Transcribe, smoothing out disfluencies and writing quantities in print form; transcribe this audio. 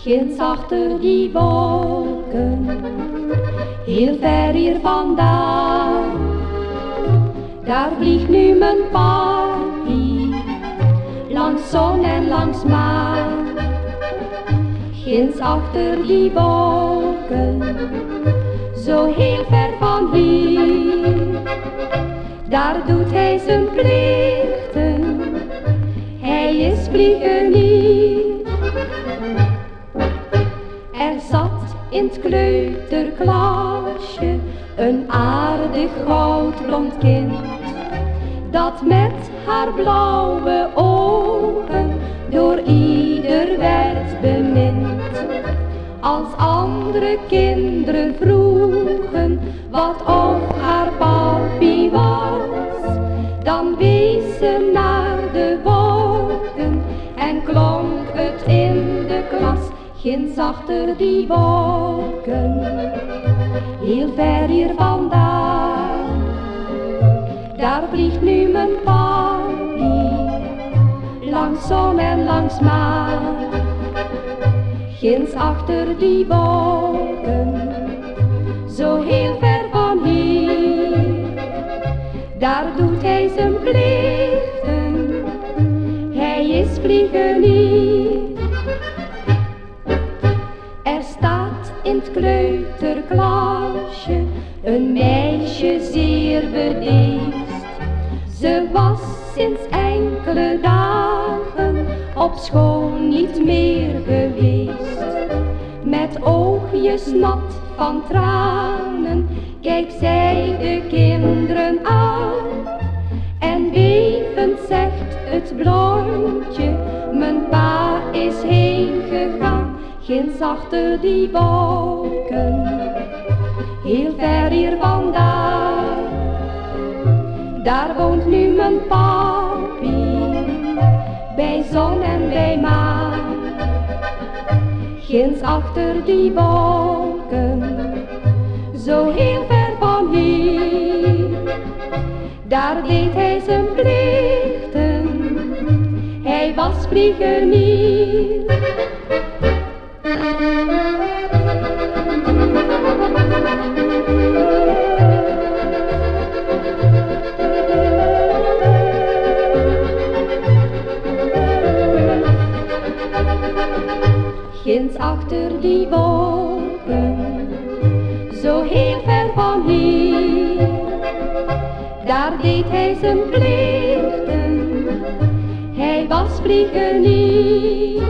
ginds achter die wolken, heel ver hier vandaan. Daar vliegt nu mijn papi, langs zon en langs maan. Ginds achter die wolken, zo heel ver van hier. Daar doet hij zijn plichten, hij is vliegenier. Er zat in het kleuterklasje een aardig goudblond kind, dat met haar blauwe ogen door ieder werd bemind. Als andere kinderen vroegen wat of haar papi was, dan wees ze naar de wolken en klonk het in de klas. Ginds achter die wolken, heel ver hier vandaan. Daar vliegt nu mijn papi, langs zon en langs maan. Ginds achter die wolken, zo heel ver van hier. Daar doet hij zijn plichten, hij is vliegenier. Er staat in het kleuterklasje een meisje zeer bedeesd. Ze was sinds enkele dagen op school niet meer geweest. Met oogjes nat van tranen kijkt zij de kinderen aan. En bevend zegt het blondje, mijn pa is heen gegaan. Ginds achter die wolken, heel ver hier vandaan. Daar woont nu mijn papi, bij zon en bij maan. Ginds achter die wolken, zo heel ver van hier. Daar deed hij zijn plichten, hij was vliegenier. Ginds achter die wolken, zo heel ver van hier. Daar deed hij zijn plichten, hij was vliegenier.